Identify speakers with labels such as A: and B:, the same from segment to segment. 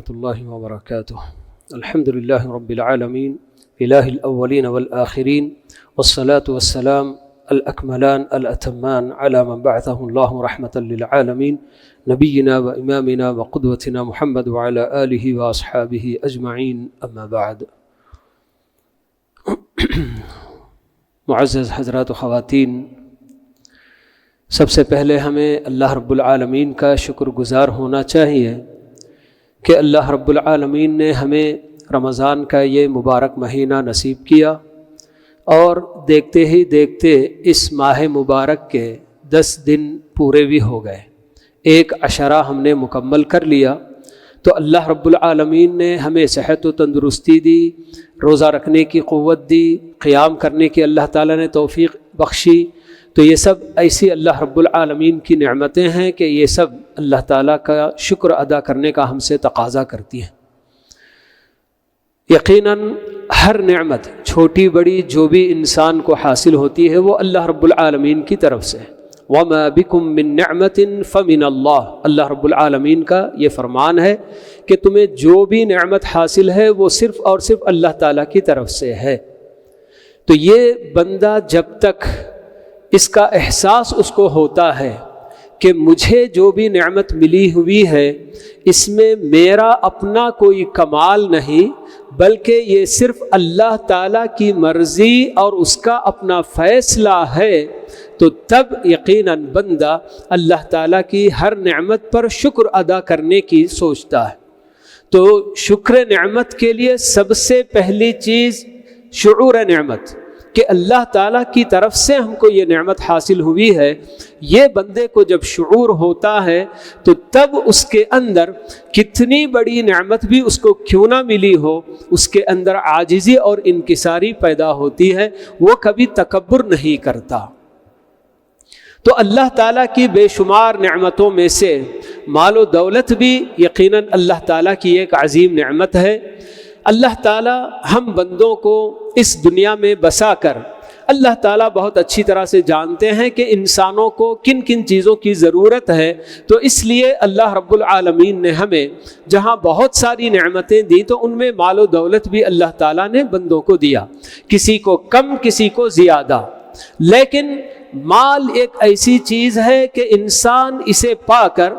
A: اللہ وبرکاتہ۔ الحمد للہ رب العالمین الہ الاولین والآخرین والصلاة والسلام الاکملان الاتمان علی من بعثہ اللہ رحمۃ للعالمین نبینا و امامنا و قدوتنا محمد وعلی آلہ و اصحابہ اجمعین، اما بعد۔ معزز حضرات و خواتین، سب سے پہلے ہمیں اللہ رب العالمین کا شکر گزار ہونا چاہیے کہ اللہ رب العالمین نے ہمیں رمضان کا یہ مبارک مہینہ نصیب کیا، اور دیکھتے ہی دیکھتے اس ماہ مبارک کے 10 دن پورے بھی ہو گئے، ایک عشرہ ہم نے مکمل کر لیا۔ تو اللہ رب العالمین نے ہمیں صحت و تندرستی دی، روزہ رکھنے کی قوت دی، قیام کرنے کی اللہ تعالیٰ نے توفیق بخشی۔ تو یہ سب ایسی اللہ رب العالمین کی نعمتیں ہیں کہ یہ سب اللہ تعالیٰ کا شکر ادا کرنے کا ہم سے تقاضا کرتی ہیں۔ یقیناً ہر نعمت چھوٹی بڑی جو بھی انسان کو حاصل ہوتی ہے وہ اللہ رب العالمین کی طرف سے ہے۔ وَمَا بِكُم مِّن نِّعْمَةٍ فَمِنَ اللَّهِ، اللہ رب العالمین کا یہ فرمان ہے کہ تمہیں جو بھی نعمت حاصل ہے وہ صرف اور صرف اللہ تعالیٰ کی طرف سے ہے۔ تو یہ بندہ جب تک اس کا احساس اس کو ہوتا ہے کہ مجھے جو بھی نعمت ملی ہوئی ہے اس میں میرا اپنا کوئی کمال نہیں، بلکہ یہ صرف اللہ تعالیٰ کی مرضی اور اس کا اپنا فیصلہ ہے، تو تب یقیناً بندہ اللہ تعالیٰ کی ہر نعمت پر شکر ادا کرنے کی سوچتا ہے۔ تو شکر نعمت کے لیے سب سے پہلی چیز شعور نعمت، کہ اللہ تعالیٰ کی طرف سے ہم کو یہ نعمت حاصل ہوئی ہے۔ یہ بندے کو جب شعور ہوتا ہے تو تب اس کے اندر کتنی بڑی نعمت بھی اس کو کیوں نہ ملی ہو، اس کے اندر عاجزی اور انکساری پیدا ہوتی ہے، وہ کبھی تکبر نہیں کرتا۔ تو اللہ تعالیٰ کی بے شمار نعمتوں میں سے مال و دولت بھی یقیناً اللہ تعالیٰ کی ایک عظیم نعمت ہے۔ اللہ تعالیٰ ہم بندوں کو اس دنیا میں بسا کر اللہ تعالیٰ بہت اچھی طرح سے جانتے ہیں کہ انسانوں کو کن کن چیزوں کی ضرورت ہے، تو اس لیے اللہ رب العالمین نے ہمیں جہاں بہت ساری نعمتیں دیں تو ان میں مال و دولت بھی اللہ تعالیٰ نے بندوں کو دیا، کسی کو کم کسی کو زیادہ۔ لیکن مال ایک ایسی چیز ہے کہ انسان اسے پا کر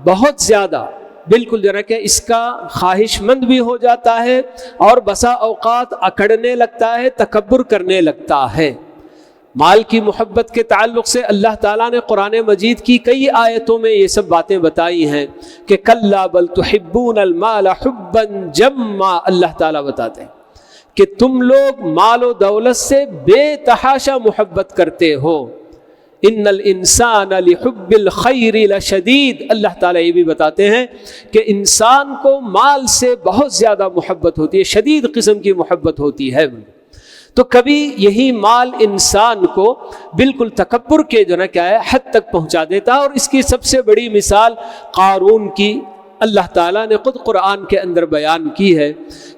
A: بہت زیادہ بالکل کہ اس کا خواہش مند بھی ہو جاتا ہے، اور بسا اوقات اکڑنے لگتا ہے، تکبر کرنے لگتا ہے۔ مال کی محبت کے تعلق سے اللہ تعالیٰ نے قرآن مجید کی کئی آیتوں میں یہ سب باتیں بتائی ہیں کہ کلا بل تحبون المال حبا جما، اللہ تعالیٰ بتاتے ہیں کہ تم لوگ مال و دولت سے بے تحاشا محبت کرتے ہو۔ ان الانسان لحب الخیر لشدید، اللہ تعالیٰ یہ بھی بتاتے ہیں کہ انسان کو مال سے بہت زیادہ محبت ہوتی ہے، شدید قسم کی محبت ہوتی ہے۔ تو کبھی یہی مال انسان کو بالکل تکبر کے کیا ہے حد تک پہنچا دیتا ہے، اور اس کی سب سے بڑی مثال قارون کی اللہ تعالیٰ نے خود قرآن کے اندر بیان کی ہے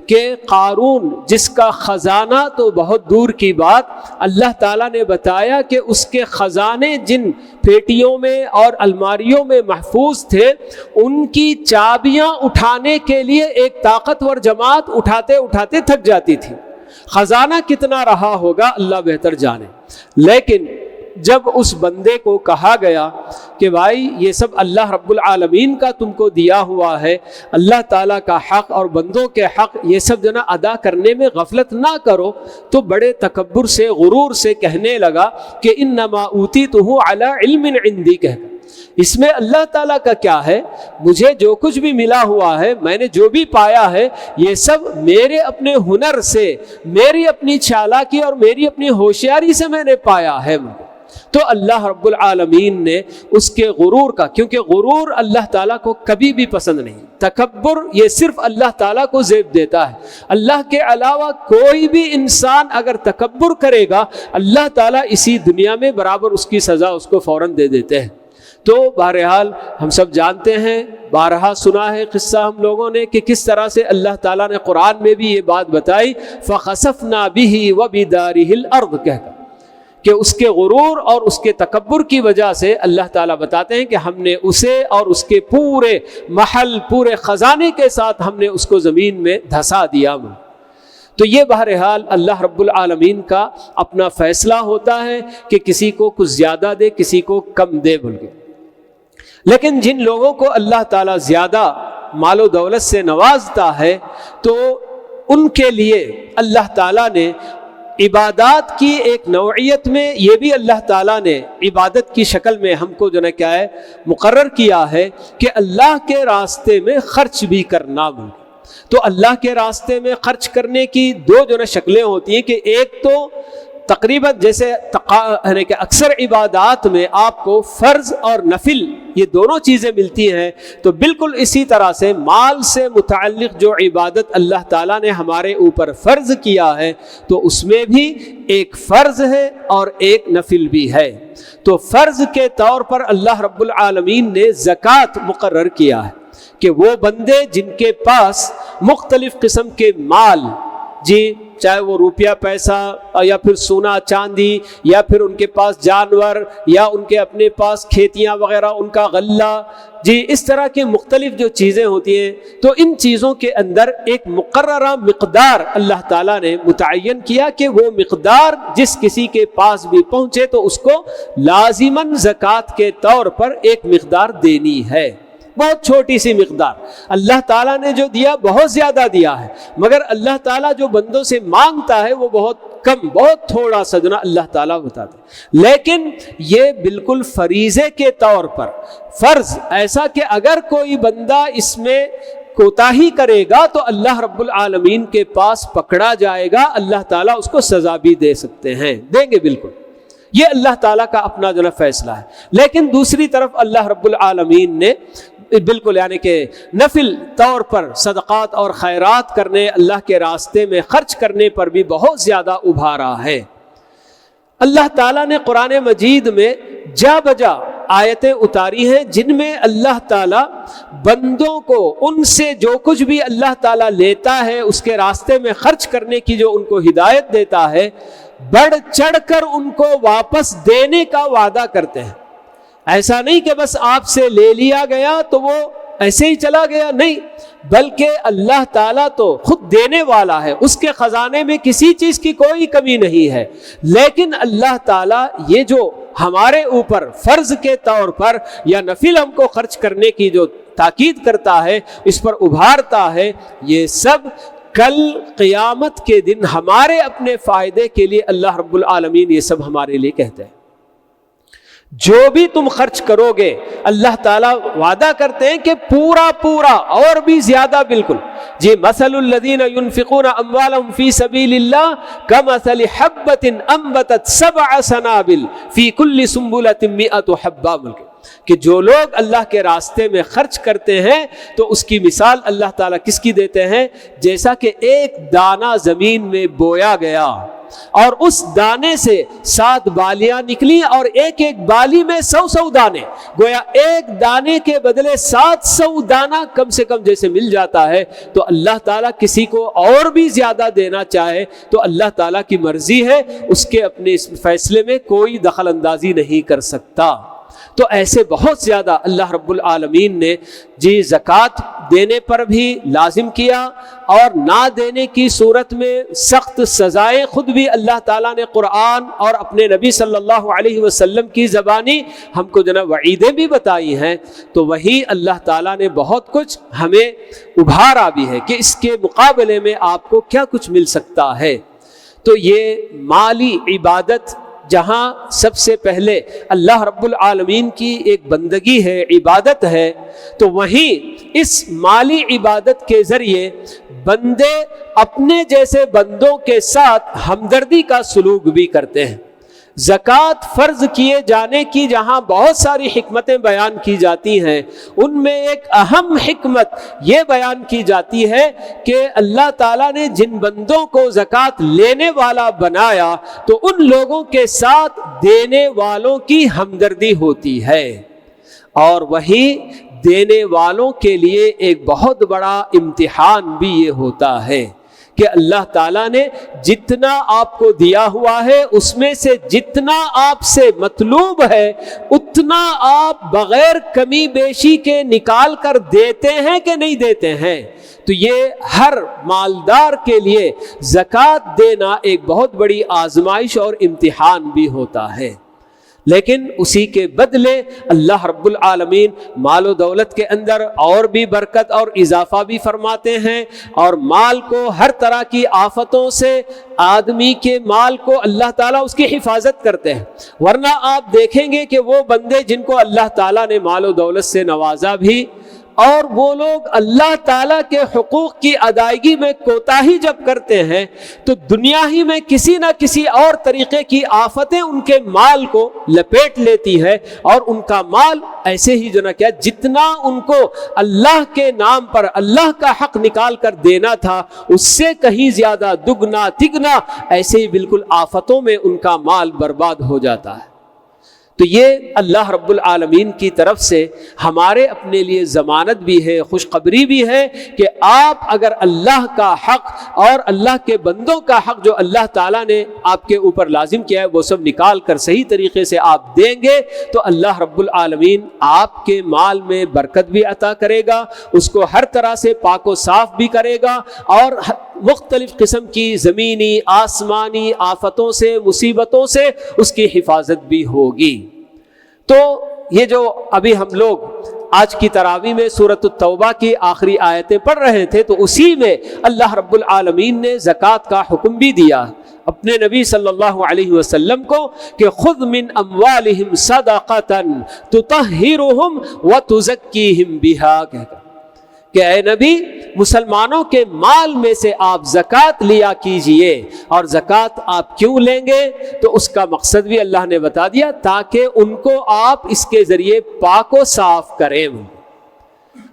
A: کہ قارون جس کا خزانہ تو بہت دور کی بات، اللہ تعالیٰ نے بتایا کہ اس کے خزانے جن پیٹیوں میں اور الماریوں میں محفوظ تھے، ان کی چابیاں اٹھانے کے لیے ایک طاقتور جماعت اٹھاتے اٹھاتے تھک جاتی تھی۔ خزانہ کتنا رہا ہوگا اللہ بہتر جانے۔ لیکن جب اس بندے کو کہا گیا کہ بھائی یہ سب اللہ رب العالمین کا تم کو دیا ہوا ہے، اللہ تعالیٰ کا حق اور بندوں کے حق یہ سب ادا کرنے میں غفلت نہ کرو، تو بڑے تکبر سے غرور سے کہنے لگا کہ انما اوتیتہ علی علم عندی، کہہ کر اس میں اللہ تعالیٰ کا کیا ہے، مجھے جو کچھ بھی ملا ہوا ہے، میں نے جو بھی پایا ہے، یہ سب میرے اپنے ہنر سے، میری اپنی چالاکی اور میری اپنی ہوشیاری سے میں نے پایا ہے۔ تو اللہ رب العالمین نے اس کے غرور کا، کیونکہ غرور اللہ تعالیٰ کو کبھی بھی پسند نہیں، تکبر یہ صرف اللہ تعالیٰ کو زیب دیتا ہے۔ اللہ کے علاوہ کوئی بھی انسان اگر تکبر کرے گا، اللہ تعالیٰ اسی دنیا میں برابر اس کی سزا اس کو فوراً دے دیتے ہیں۔ تو بہرحال ہم سب جانتے ہیں، بارہا سنا ہے قصہ ہم لوگوں نے کہ کس طرح سے اللہ تعالیٰ نے قرآن میں بھی یہ بات بتائی، فَخَسَفْنَا بِهِ وَبِدَارِهِ الْأَرْضِ، کہہ کر کہ اس کے غرور اور اس کے تکبر کی وجہ سے اللہ تعالیٰ بتاتے ہیں کہ ہم نے اسے اور اس کے پورے محل، پورے خزانے کے ساتھ ہم نے اس کو زمین میں دھسا دیا۔ تو یہ بہرحال اللہ رب العالمین کا اپنا فیصلہ ہوتا ہے کہ کسی کو کچھ زیادہ دے، کسی کو کم دے بول کے۔ لیکن جن لوگوں کو اللہ تعالیٰ زیادہ مال و دولت سے نوازتا ہے تو ان کے لیے اللہ تعالیٰ نے عبادات کی ایک نوعیت میں یہ بھی اللہ تعالیٰ نے عبادت کی شکل میں ہم کو جو ہے کیا ہے مقرر کیا ہے کہ اللہ کے راستے میں خرچ بھی کرنا۔ تو اللہ کے راستے میں خرچ کرنے کی دو جو ہے شکلیں ہوتی ہیں کہ ایک تو تقریباً جیسے کہ اکثر عبادات میں آپ کو فرض اور نفل یہ دونوں چیزیں ملتی ہیں، تو بالکل اسی طرح سے مال سے متعلق جو عبادت اللہ تعالیٰ نے ہمارے اوپر فرض کیا ہے تو اس میں بھی ایک فرض ہے اور ایک نفل بھی ہے۔ تو فرض کے طور پر اللہ رب العالمین نے زکوٰۃ مقرر کیا ہے کہ وہ بندے جن کے پاس مختلف قسم کے مال، چاہے وہ روپیہ پیسہ یا پھر سونا چاندی یا پھر ان کے پاس جانور یا ان کے اپنے پاس کھیتیاں وغیرہ، ان کا غلہ، اس طرح کی مختلف جو چیزیں ہوتی ہیں، تو ان چیزوں کے اندر ایک مقررہ مقدار اللہ تعالیٰ نے متعین کیا کہ وہ مقدار جس کسی کے پاس بھی پہنچے تو اس کو لازماً زکوٰۃ کے طور پر ایک مقدار دینی ہے۔ بہت چھوٹی سی مقدار اللہ تعالیٰ نے جو دیا بہت زیادہ دیا ہے، مگر اللہ تعالیٰ جو بندوں سے مانگتا ہے وہ بہت کم، بہت تھوڑا سا جو اللہ تعالیٰ بتاتے ہیں۔ لیکن یہ بالکل فریضے کے طور پر فرض، ایسا کہ اگر کوئی بندہ اس میں کوتاہی کرے گا تو اللہ رب العالمین کے پاس پکڑا جائے گا، اللہ تعالیٰ اس کو سزا بھی دے سکتے ہیں، دیں گے بالکل۔ یہ اللہ تعالیٰ کا اپنا جو فیصلہ ہے۔ لیکن دوسری طرف اللہ رب العالمین نے بالکل یعنی کہ نفل طور پر صدقات اور خیرات کرنے، اللہ کے راستے میں خرچ کرنے پر بھی بہت زیادہ ابھارا ہے۔ اللہ تعالیٰ نے قرآن مجید میں جا بجا آیتیں اتاری ہیں جن میں اللہ تعالیٰ بندوں کو ان سے جو کچھ بھی اللہ تعالیٰ لیتا ہے اس کے راستے میں خرچ کرنے کی جو ان کو ہدایت دیتا ہے، بڑھ چڑھ کر ان کو واپس دینے کا وعدہ کرتے ہیں۔ ایسا نہیں کہ بس آپ سے لے لیا گیا تو وہ ایسے ہی چلا گیا، نہیں، بلکہ اللہ تعالیٰ تو خود دینے والا ہے، اس کے خزانے میں کسی چیز کی کوئی کمی نہیں ہے۔ لیکن اللہ تعالیٰ یہ جو ہمارے اوپر فرض کے طور پر یا نفل ہم کو خرچ کرنے کی جو تاکید کرتا ہے، اس پر ابھارتا ہے، یہ سب کل قیامت کے دن ہمارے اپنے فائدے کے لیے اللہ رب العالمین یہ سب ہمارے لیے کہتے ہیں۔ جو بھی تم خرچ کرو گے اللہ تعالیٰ وعدہ کرتے ہیں کہ پورا پورا اور بھی زیادہ بالکل۔ مثل الذین ينفقون اموالهم فی سبیل اللہ کمثل حبۃ انبتت 7 سنابل فی کل سنبلۃ 100 حبہ، کہ جو لوگ اللہ کے راستے میں خرچ کرتے ہیں تو اس کی مثال اللہ تعالیٰ کس کی دیتے ہیں؟ جیسا کہ ایک دانہ زمین میں بویا گیا اور اس دانے سے 7 بالیاں نکلی اور ایک ایک بالی میں 100 دانے، گویا ایک دانے کے بدلے 700 دانہ کم سے کم جیسے مل جاتا ہے۔ تو اللہ تعالیٰ کسی کو اور بھی زیادہ دینا چاہے تو اللہ تعالیٰ کی مرضی ہے، اس کے اپنے اس فیصلے میں کوئی دخل اندازی نہیں کر سکتا۔ تو ایسے بہت زیادہ اللہ رب العالمین نے زکوٰۃ دینے پر بھی لازم کیا، اور نہ دینے کی صورت میں سخت سزائیں خود بھی اللہ تعالیٰ نے قرآن اور اپنے نبی صلی اللہ علیہ وسلم کی زبانی ہم کو وعیدیں بھی بتائی ہیں۔ تو وہی اللہ تعالیٰ نے بہت کچھ ہمیں ابھارا بھی ہے کہ اس کے مقابلے میں آپ کو کیا کچھ مل سکتا ہے۔ تو یہ مالی عبادت جہاں سب سے پہلے اللہ رب العالمین کی ایک بندگی ہے، عبادت ہے، تو وہیں اس مالی عبادت کے ذریعے بندے اپنے جیسے بندوں کے ساتھ ہمدردی کا سلوک بھی کرتے ہیں۔ زکوٰۃ فرض کیے جانے کی جہاں بہت ساری حکمتیں بیان کی جاتی ہیں، ان میں ایک اہم حکمت یہ بیان کی جاتی ہے کہ اللہ تعالیٰ نے جن بندوں کو زکوٰۃ لینے والا بنایا تو ان لوگوں کے ساتھ دینے والوں کی ہمدردی ہوتی ہے، اور وہی دینے والوں کے لیے ایک بہت بڑا امتحان بھی یہ ہوتا ہے کہ اللہ تعالیٰ نے جتنا آپ کو دیا ہوا ہے اس میں سے جتنا آپ سے مطلوب ہے اتنا آپ بغیر کمی بیشی کے نکال کر دیتے ہیں کہ نہیں دیتے ہیں؟ تو یہ ہر مالدار کے لیے زکوٰۃ دینا ایک بہت بڑی آزمائش اور امتحان بھی ہوتا ہے، لیکن اسی کے بدلے اللہ رب العالمین مال و دولت کے اندر اور بھی برکت اور اضافہ بھی فرماتے ہیں، اور مال کو ہر طرح کی آفتوں سے آدمی کے مال کو اللہ تعالیٰ اس کی حفاظت کرتے ہیں۔ ورنہ آپ دیکھیں گے کہ وہ بندے جن کو اللہ تعالیٰ نے مال و دولت سے نوازا بھی، اور وہ لوگ اللہ تعالیٰ کے حقوق کی ادائیگی میں کوتاہی جب کرتے ہیں تو دنیا ہی میں کسی نہ کسی اور طریقے کی آفتیں ان کے مال کو لپیٹ لیتی ہے، اور ان کا مال ایسے ہی جو نہ کیا جتنا ان کو اللہ کے نام پر اللہ کا حق نکال کر دینا تھا اس سے کہیں زیادہ دگنا تگنا ایسے ہی بالکل آفتوں میں ان کا مال برباد ہو جاتا ہے۔ تو یہ اللہ رب العالمین کی طرف سے ہمارے اپنے لیے ضمانت بھی ہے، خوشخبری بھی ہے کہ آپ اگر اللہ کا حق اور اللہ کے بندوں کا حق جو اللہ تعالیٰ نے آپ کے اوپر لازم کیا ہے وہ سب نکال کر صحیح طریقے سے آپ دیں گے تو اللہ رب العالمین آپ کے مال میں برکت بھی عطا کرے گا، اس کو ہر طرح سے پاک و صاف بھی کرے گا، اور مختلف قسم کی زمینی آسمانی آفتوں سے مصیبتوں سے اس کی حفاظت بھی ہوگی۔ تو یہ جو ابھی ہم لوگ آج کی تراویح میں سورۃ التوبہ کی آخری آیتیں پڑھ رہے تھے تو اسی میں اللہ رب العالمین نے زکوٰۃ کا حکم بھی دیا اپنے نبی صلی اللہ علیہ وسلم کو کہ خذ من اموالہم صدقۃ تطہرہم وتزکیہم بہا، کہ اے نبی مسلمانوں کے مال میں سے آپ زکوٰۃ لیا کیجئے، اور زکوٰۃ آپ کیوں لیں گے تو اس کا مقصد بھی اللہ نے بتا دیا تاکہ ان کو آپ اس کے ذریعے پاک و صاف کریں۔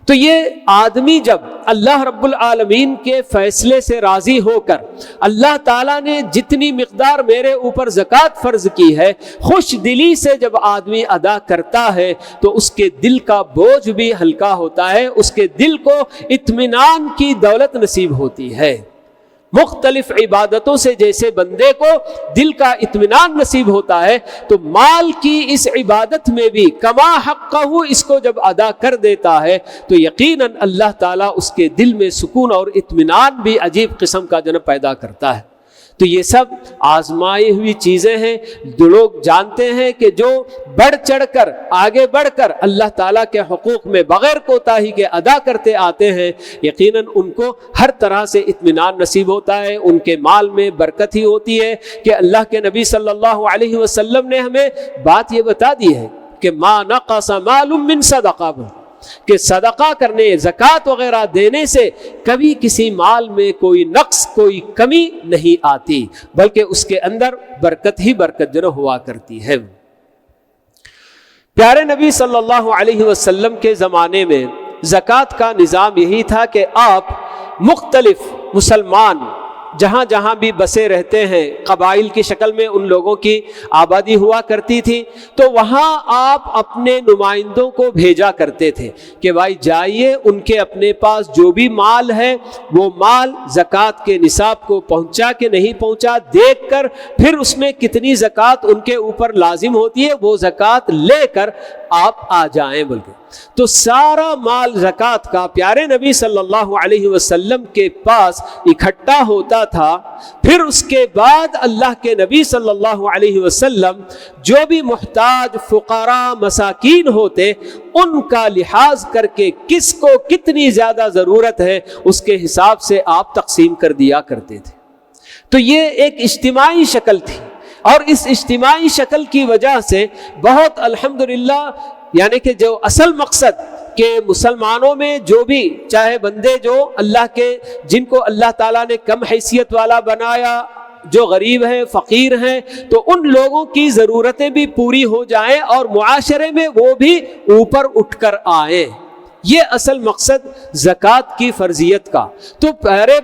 A: تو یہ آدمی جب اللہ رب العالمین کے فیصلے سے راضی ہو کر اللہ تعالیٰ نے جتنی مقدار میرے اوپر زکوٰۃ فرض کی ہے خوش دلی سے جب آدمی ادا کرتا ہے تو اس کے دل کا بوجھ بھی ہلکا ہوتا ہے، اس کے دل کو اطمینان کی دولت نصیب ہوتی ہے۔ مختلف عبادتوں سے جیسے بندے کو دل کا اطمینان نصیب ہوتا ہے تو مال کی اس عبادت میں بھی کما حقہ اس کو جب ادا کر دیتا ہے تو یقیناً اللہ تعالیٰ اس کے دل میں سکون اور اطمینان بھی عجیب قسم کا جنب پیدا کرتا ہے۔ تو یہ سب آزمائی ہوئی چیزیں ہیں، جو لوگ جانتے ہیں کہ جو بڑھ چڑھ کر آگے بڑھ کر اللہ تعالیٰ کے حقوق میں بغیر کوتاہی کے ادا کرتے آتے ہیں یقیناً ان کو ہر طرح سے اطمینان نصیب ہوتا ہے، ان کے مال میں برکت ہی ہوتی ہے۔ کہ اللہ کے نبی صلی اللہ علیہ وسلم نے ہمیں بات یہ بتا دی ہے کہ ما نقص مال من صدقہ، کہ صدقہ کرنے زکوٰۃ وغیرہ دینے سے کبھی کسی مال میں کوئی نقص کوئی کمی نہیں آتی بلکہ اس کے اندر برکت ہی برکت جو ہوا کرتی ہے۔ پیارے نبی صلی اللہ علیہ وسلم کے زمانے میں زکوٰۃ کا نظام یہی تھا کہ آپ مختلف مسلمان جہاں جہاں بھی بسے رہتے ہیں قبائل کی شکل میں ان لوگوں کی آبادی ہوا کرتی تھی تو وہاں آپ اپنے نمائندوں کو بھیجا کرتے تھے کہ بھائی جائیے ان کے اپنے پاس جو بھی مال ہے وہ مال زکوٰۃ کے نصاب کو پہنچا کہ نہیں پہنچا دیکھ کر پھر اس میں کتنی زکوٰۃ ان کے اوپر لازم ہوتی ہے وہ زکوٰۃ لے کر آپ آ جائیں۔ بلکہ تو سارا مال زکوٰۃ کا پیارے نبی صلی اللہ علیہ وسلم کے پاس اکٹھا ہوتا تھا، پھر اس کے بعد اللہ کے نبی صلی اللہ علیہ وسلم جو بھی محتاج فقراء مساکین ہوتے ان کا لحاظ کر کے کس کو کتنی زیادہ ضرورت ہے اس کے حساب سے آپ تقسیم کر دیا کرتے تھے۔ تو یہ ایک اجتماعی شکل تھی، اور اس اجتماعی شکل کی وجہ سے بہت الحمدللہ یعنی کہ جو اصل مقصد کہ مسلمانوں میں جو بھی چاہے بندے جو اللہ کے جن کو اللہ تعالیٰ نے کم حیثیت والا بنایا جو غریب ہیں فقیر ہیں تو ان لوگوں کی ضرورتیں بھی پوری ہو جائیں اور معاشرے میں وہ بھی اوپر اٹھ کر آئیں، یہ اصل مقصد زکوٰۃ کی فرضیت کا۔ تو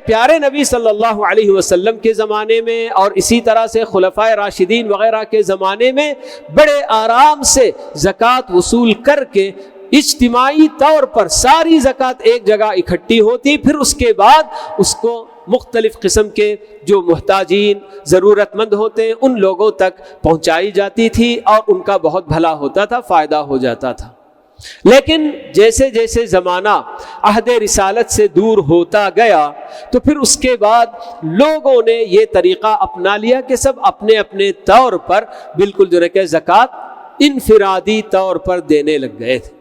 A: پیارے نبی صلی اللہ علیہ وسلم کے زمانے میں اور اسی طرح سے خلفائے راشدین وغیرہ کے زمانے میں بڑے آرام سے زکوٰۃ وصول کر کے اجتماعی طور پر ساری زکوٰۃ ایک جگہ اکٹھی ہوتی، پھر اس کے بعد اس کو مختلف قسم کے جو محتاجین ضرورت مند ہوتے ہیں ان لوگوں تک پہنچائی جاتی تھی اور ان کا بہت بھلا ہوتا تھا، فائدہ ہو جاتا تھا۔ لیکن جیسے جیسے زمانہ عہد رسالت سے دور ہوتا گیا تو پھر اس کے بعد لوگوں نے یہ طریقہ اپنا لیا کہ سب اپنے اپنے طور پر بالکل جو ہے کہ زکوٰۃ انفرادی طور پر دینے لگ گئے تھے۔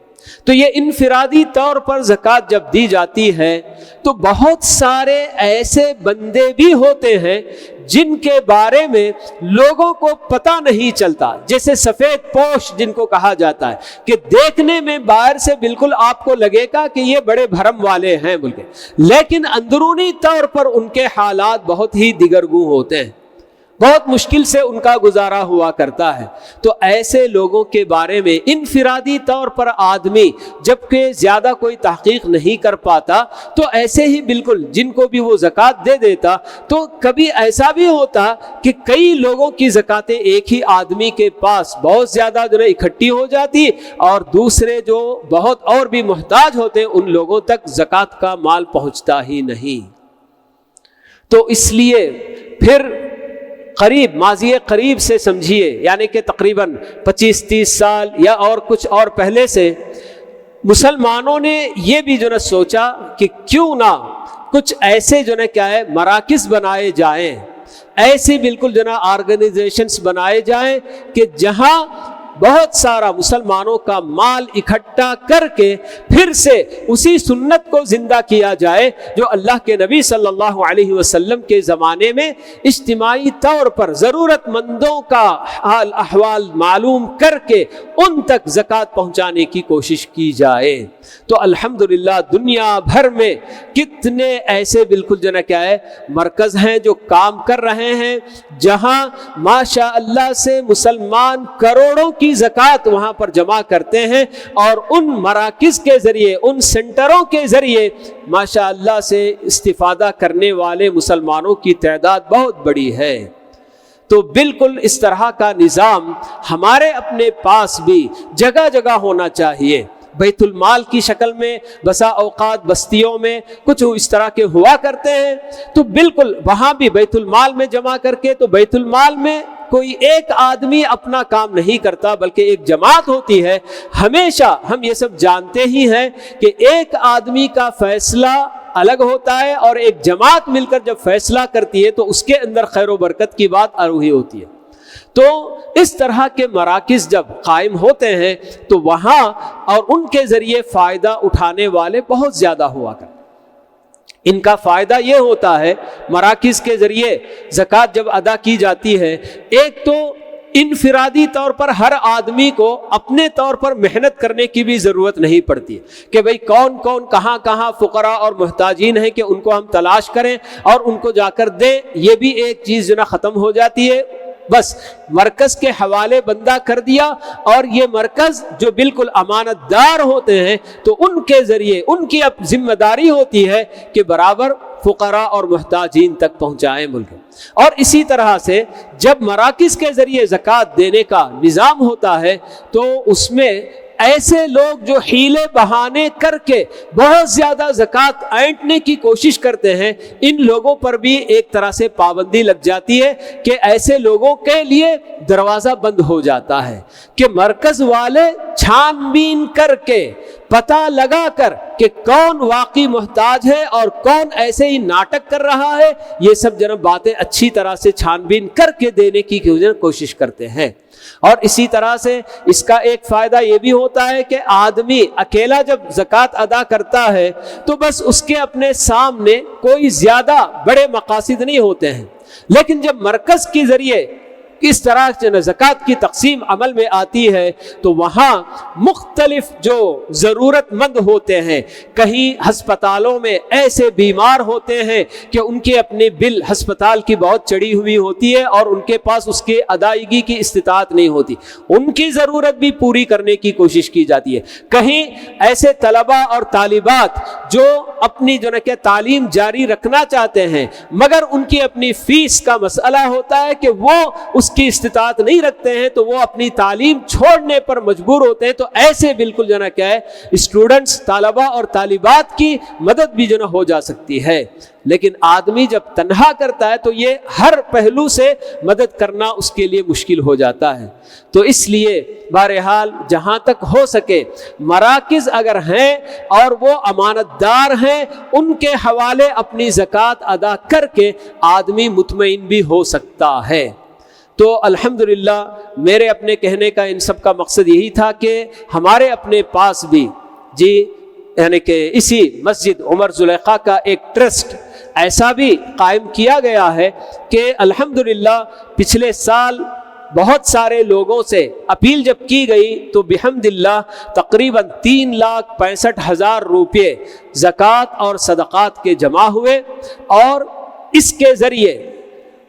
A: تو یہ انفرادی طور پر زکوٰۃ جب دی جاتی ہے تو بہت سارے ایسے بندے بھی ہوتے ہیں جن کے بارے میں لوگوں کو پتہ نہیں چلتا، جیسے سفید پوش جن کو کہا جاتا ہے، کہ دیکھنے میں باہر سے بالکل آپ کو لگے گا کہ یہ بڑے بھرم والے ہیں بلکہ، لیکن اندرونی طور پر ان کے حالات بہت ہی دیگرگوں ہوتے ہیں، بہت مشکل سے ان کا گزارا ہوا کرتا ہے۔ تو ایسے لوگوں کے بارے میں انفرادی طور پر آدمی جبکہ زیادہ کوئی تحقیق نہیں کر پاتا تو ایسے ہی بالکل جن کو بھی وہ زکوٰۃ دے دیتا، تو کبھی ایسا بھی ہوتا کہ کئی لوگوں کی زکوٰتیں ایک ہی آدمی کے پاس بہت زیادہ جو ہے اکٹھی ہو جاتی اور دوسرے جو بہت اور بھی محتاج ہوتے ہیں ان لوگوں تک زکوٰۃ کا مال پہنچتا ہی نہیں۔ تو اس لیے پھر قریب ماضی قریب سے سمجھیے، یعنی کہ تقریباً 25-30 سال یا اور کچھ اور پہلے سے مسلمانوں نے یہ بھی جو ہے سوچا کہ کیوں نہ کچھ ایسے جو ہے کیا ہے مراکز بنائے جائیں، ایسی بالکل جو ہے آرگنائزیشنز بنائے جائیں کہ جہاں بہت سارا مسلمانوں کا مال اکٹھا کر کے پھر سے اسی سنت کو زندہ کیا جائے جو اللہ کے نبی صلی اللہ علیہ وسلم کے زمانے میں اجتماعی طور پر ضرورت مندوں کا حال احوال معلوم کر کے ان تک زکوٰۃ پہنچانے کی کوشش کی جائے۔ تو الحمدللہ دنیا بھر میں کتنے ایسے بالکل جو ہے کیا ہے مرکز ہیں جو کام کر رہے ہیں، جہاں ماشاء اللہ سے مسلمان کروڑوں کی زکوٰۃ وہاں پر جمع کرتے ہیں اور ان مراکز کے ذریعے، ان سینٹروں کے ذریعے ماشاء اللہ سے استفادہ کرنے والے مسلمانوں کی تعداد بہت بڑی ہے۔ تو بالکل اس طرح کا نظام ہمارے اپنے پاس بھی جگہ جگہ ہونا چاہیے۔ بیت المال کی شکل میں بسا اوقات بستیوں میں کچھ اس طرح کے ہوا کرتے ہیں، تو بالکل وہاں بھی بیت المال میں جمع کر کے، تو بیت المال میں کوئی ایک آدمی اپنا کام نہیں کرتا بلکہ ایک جماعت ہوتی ہے۔ ہمیشہ ہم یہ سب جانتے ہی ہیں کہ ایک آدمی کا فیصلہ الگ ہوتا ہے اور ایک جماعت مل کر جب فیصلہ کرتی ہے تو اس کے اندر خیر و برکت کی بات اروحی ہوتی ہے۔ تو اس طرح کے مراکز جب قائم ہوتے ہیں تو وہاں اور ان کے ذریعے فائدہ اٹھانے والے بہت زیادہ ہوا کرتے ہیں۔ ان کا فائدہ یہ ہوتا ہے مراکز کے ذریعے زکوٰۃ جب ادا کی جاتی ہے، ایک تو انفرادی طور پر ہر آدمی کو اپنے طور پر محنت کرنے کی بھی ضرورت نہیں پڑتی کہ بھئی کون کون کہاں کہاں فقراء اور محتاجین ہیں کہ ان کو ہم تلاش کریں اور ان کو جا کر دیں، یہ بھی ایک چیز جو نا ختم ہو جاتی ہے۔ بس مرکز کے حوالے بندہ کر دیا اور یہ مرکز جو بالکل امانت دار ہوتے ہیں تو ان کے ذریعے ان کی اب ذمہ داری ہوتی ہے کہ برابر فقراء اور محتاجین تک پہنچائیں ملک۔ اور اسی طرح سے جب مراکز کے ذریعے زکوٰۃ دینے کا نظام ہوتا ہے تو اس میں ایسے لوگ جو حیلے بہانے کر کے بہت زیادہ زکوٰۃ اینٹنے کی کوشش کرتے ہیں، ان لوگوں پر بھی ایک طرح سے پابندی لگ جاتی ہے کہ ایسے لوگوں کے لیے دروازہ بند ہو جاتا ہے کہ مرکز والے چھان بین کر کے پتہ لگا کر کہ کون واقعی محتاج ہے اور کون ایسے ہی ناٹک کر رہا ہے، یہ سب جناب باتیں اچھی طرح سے چھان بین کر کے دینے کی کوشش کرتے ہیں۔ اور اسی طرح سے اس کا ایک فائدہ یہ بھی ہوتا ہے کہ آدمی اکیلا جب زکوٰۃ ادا کرتا ہے تو بس اس کے اپنے سامنے کوئی زیادہ بڑے مقاصد نہیں ہوتے ہیں، لیکن جب مرکز کے ذریعے اس طرح سے زکوٰۃ کی تقسیم عمل میں آتی ہے تو وہاں مختلف جو ضرورت مند ہوتے ہیں، کہیں ہسپتالوں میں ایسے بیمار ہوتے ہیں کہ ان کے اپنے بل ہسپتال کی بہت چڑھی ہوئی ہوتی ہے اور ان کے پاس اس کے ادائیگی کی استطاعت نہیں ہوتی، ان کی ضرورت بھی پوری کرنے کی کوشش کی جاتی ہے۔ کہیں ایسے طلباء اور طالبات جو اپنی جو کہ تعلیم جاری رکھنا چاہتے ہیں مگر ان کی اپنی فیس کا مسئلہ ہوتا ہے کہ وہ اس کی استطاعت نہیں رکھتے ہیں تو وہ اپنی تعلیم چھوڑنے پر مجبور ہوتے ہیں، تو ایسے بالکل جو نا کیا ہے اسٹوڈنٹس، طلباء اور طالبات کی مدد بھی جو نا ہو جا سکتی ہے۔ لیکن آدمی جب تنہا کرتا ہے تو یہ ہر پہلو سے مدد کرنا اس کے لیے مشکل ہو جاتا ہے۔ تو اس لیے بہرحال جہاں تک ہو سکے مراکز اگر ہیں اور وہ امانت دار ہیں، ان کے حوالے اپنی زکوٰۃ ادا کر کے آدمی مطمئن بھی ہو سکتا ہے۔ تو الحمدللہ میرے اپنے کہنے کا ان سب کا مقصد یہی تھا کہ ہمارے اپنے پاس بھی یعنی کہ اسی مسجد عمر زلیخا کا ایک ٹرسٹ ایسا بھی قائم کیا گیا ہے کہ الحمدللہ پچھلے سال بہت سارے لوگوں سے اپیل جب کی گئی تو بحمد اللہ تقریباً 3,65,000 روپے زکوٰۃ اور صدقات کے جمع ہوئے، اور اس کے ذریعے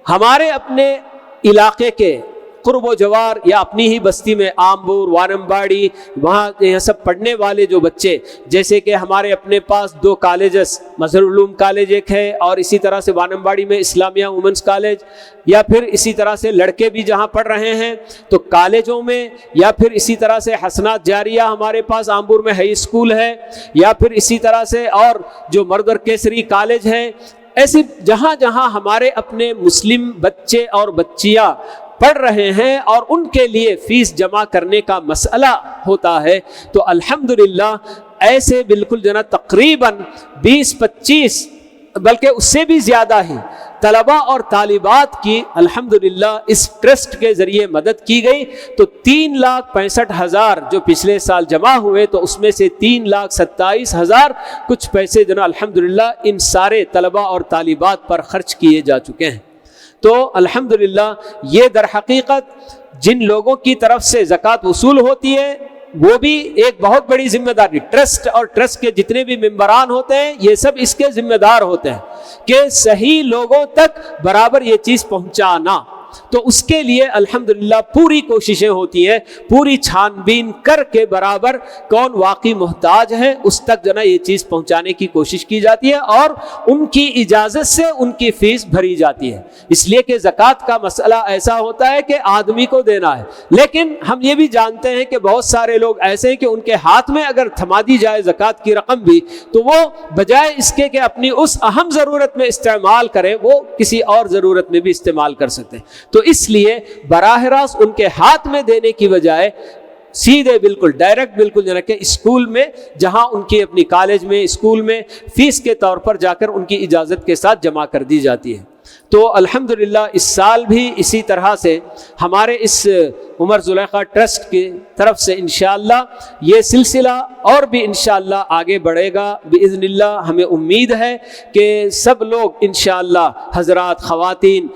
A: ہمارے اپنے علاقے کے قرب و جوار یا اپنی ہی بستی میں آمبور، وانمباڑی، وہاں یہ سب پڑھنے والے جو بچے، جیسے کہ ہمارے اپنے پاس 2 کالجز، مظہر العلوم کالج ایک ہے، اور اسی طرح سے وانمباڑی میں اسلامیہ وومنس کالج، یا پھر اسی طرح سے لڑکے بھی جہاں پڑھ رہے ہیں تو کالجوں میں، یا پھر اسی طرح سے حسنات جاریہ ہمارے پاس آمبور میں ہائی اسکول ہے، یا پھر اسی طرح سے اور جو مرد اور کیسری کالج ہے، ایسے جہاں جہاں ہمارے اپنے مسلم بچے اور بچیاں پڑھ رہے ہیں اور ان کے لیے فیس جمع کرنے کا مسئلہ ہوتا ہے، تو الحمدللہ ایسے بالکل تقریباً 20-25 بلکہ اس سے بھی زیادہ ہی طلباء اور طالبات کی الحمدللہ اس ٹرسٹ کے ذریعے مدد کی گئی۔ تو 3,65,000 جو پچھلے سال جمع ہوئے تو اس میں سے 3,27,000 کچھ پیسے الحمدللہ ان سارے طلباء اور طالبات پر خرچ کیے جا چکے ہیں۔ تو الحمدللہ یہ در حقیقت جن لوگوں کی طرف سے زکوٰۃ وصول ہوتی ہے وہ بھی ایک بہت بڑی ذمہ داری، ٹرسٹ اور ٹرسٹ کے جتنے بھی ممبران ہوتے ہیں یہ سب اس کے ذمہ دار ہوتے ہیں کہ صحیح لوگوں تک برابر یہ چیز پہنچانا۔ تو اس کے لیے الحمدللہ پوری کوششیں ہوتی ہیں، پوری چھان بین کر کے برابر کون واقعی محتاج ہے اس تک یہ چیز پہنچانے کی کوشش کی جاتی ہے، اور ان کی اجازت سے ان کی فیس بھری جاتی ہے، اس لیے کہ زکوٰۃ کا مسئلہ ایسا ہوتا ہے کہ آدمی کو دینا ہے، لیکن ہم یہ بھی جانتے ہیں کہ بہت سارے لوگ ایسے ہیں کہ ان کے ہاتھ میں اگر تھما دی جائے زکوٰۃ کی رقم بھی تو وہ بجائے اس کے کہ اپنی اس اہم ضرورت میں استعمال کریں وہ کسی اور ضرورت میں بھی استعمال کر سکتے ہیں۔ تو اس لیے براہ راست ان کے ہاتھ میں دینے کی بجائے سیدھے بالکل ڈائریکٹ بالکل کہ اسکول میں جہاں ان کی اپنی کالج میں اسکول میں فیس کے طور پر جا کر ان کی اجازت کے ساتھ جمع کر دی جاتی ہے۔ تو الحمدللہ اس سال بھی اسی طرح سے ہمارے اس عمر زلیخا ٹرسٹ کی طرف سے انشاءاللہ یہ سلسلہ اور بھی انشاءاللہ آگے بڑھے گا باذن اللہ۔ ہمیں امید ہے کہ سب لوگ انشاءاللہ حضرات، خواتین،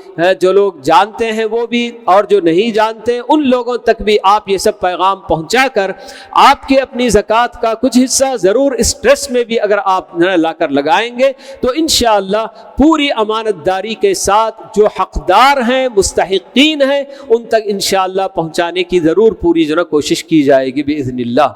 A: جو لوگ جانتے ہیں وہ بھی اور جو نہیں جانتے ان لوگوں تک بھی آپ یہ سب پیغام پہنچا کر آپ کے اپنی زکوٰۃ کا کچھ حصہ ضرور اس ٹرسٹ میں بھی اگر آپ لا کر لگائیں گے تو انشاءاللہ پوری امانت داری کے ساتھ جو حقدار ہیں، مستحقین ہیں، ان تک انشاءاللہ پہنچانے کی ضرور پوری کوشش کی جائے گی باذن اللہ۔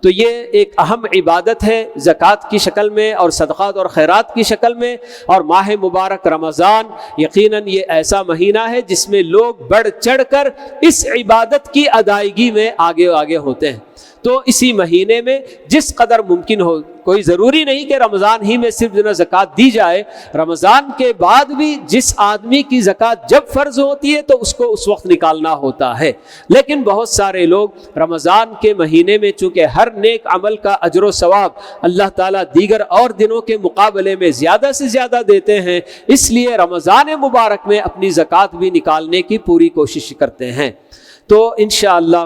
A: تو یہ ایک اہم عبادت ہے زکوٰۃ کی شکل میں اور صدقات اور خیرات کی شکل میں، اور ماہ مبارک رمضان یقیناً یہ ایسا مہینہ ہے جس میں لوگ بڑھ چڑھ کر اس عبادت کی ادائیگی میں آگے ہوتے ہیں۔ تو اسی مہینے میں جس قدر ممکن ہو، کوئی ضروری نہیں کہ رمضان ہی میں صرف زکوٰۃ دی جائے، رمضان کے بعد بھی جس آدمی کی زکوٰۃ جب فرض ہوتی ہے تو اس کو اس وقت نکالنا ہوتا ہے، لیکن بہت سارے لوگ رمضان کے مہینے میں چونکہ ہر نیک عمل کا اجر و ثواب اللہ تعالیٰ دیگر اور دنوں کے مقابلے میں زیادہ سے زیادہ دیتے ہیں، اس لیے رمضان مبارک میں اپنی زکوٰۃ بھی نکالنے کی پوری کوشش کرتے ہیں۔ تو انشاءاللہ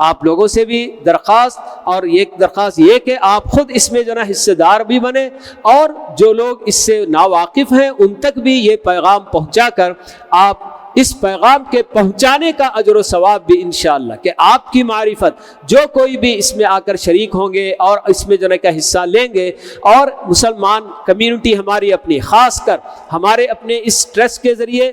A: آپ لوگوں سے بھی درخواست، اور ایک درخواست یہ کہ آپ خود اس میں حصے دار بھی بنیں، اور جو لوگ اس سے ناواقف ہیں ان تک بھی یہ پیغام پہنچا کر آپ اس پیغام کے پہنچانے کا اجر و ثواب بھی انشاءاللہ کہ آپ کی معرفت جو کوئی بھی اس میں آ کر شریک ہوں گے اور اس میں کا حصہ لیں گے، اور مسلمان کمیونٹی ہماری اپنی، خاص کر ہمارے اپنے اس ٹرسٹ کے ذریعے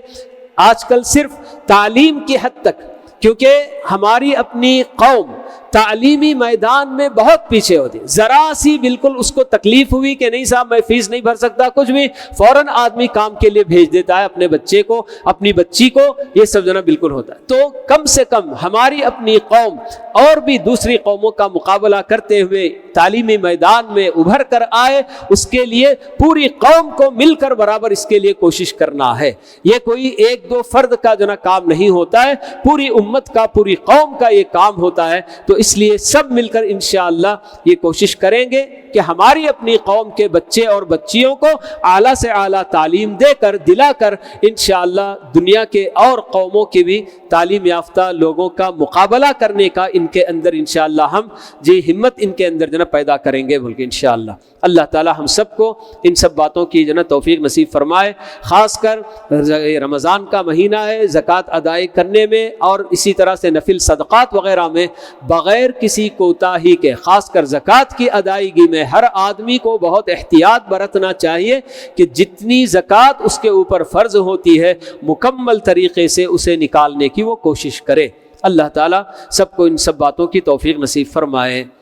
A: آج کل صرف تعلیم کی حد تک، کیونکہ ہماری اپنی قوم تعلیمی میدان میں بہت پیچھے ہوتی ہے. ذرا سی بالکل اس کو تکلیف ہوئی کہ نہیں صاحب میں فیس نہیں بھر سکتا کچھ بھی، فوراً آدمی کام کے لیے بھیج دیتا ہے اپنے بچے کو، اپنی بچی کو. یہ سب جو نا بالکل ہوتا ہے. تو کم سے کم ہماری اپنی قوم اور بھی دوسری قوموں کا مقابلہ کرتے ہوئے تعلیمی میدان میں ابھر کر آئے، اس کے لیے پوری قوم کو مل کر برابر اس کے لیے کوشش کرنا ہے. یہ کوئی ایک دو فرد کا جو نا کام نہیں ہوتا ہے، پوری امت کا، پوری قوم کا یہ کام ہوتا ہے. تو اس لیے سب مل کر انشاءاللہ یہ کوشش کریں گے کہ ہماری اپنی قوم کے بچے اور بچیوں کو اعلیٰ سے اعلیٰ تعلیم دے کر، دلا کر انشاءاللہ دنیا کے اور قوموں کے بھی تعلیم یافتہ لوگوں کا مقابلہ کرنے کا ان کے اندر انشاءاللہ ہم جی ہمت ان کے اندر جو نا پیدا کریں گے بلکہ انشاءاللہ. اللہ تعالی ہم سب کو ان سب باتوں کی جو نا توفیق نصیب فرمائے. خاص کر رمضان کا مہینہ ہے، زکوٰۃ ادائی کرنے میں اور اسی طرح سے نفل صدقات وغیرہ میں بغیر کسی کوتاہی کے، خاص کر زکوٰۃ کی ادائیگی میں ہر آدمی کو بہت احتیاط برتنا چاہیے کہ جتنی زکوٰۃ اس کے اوپر فرض ہوتی ہے مکمل طریقے سے اسے نکالنے کی وہ کوشش کرے. اللہ تعالیٰ سب کو ان سب باتوں کی توفیق نصیب فرمائے.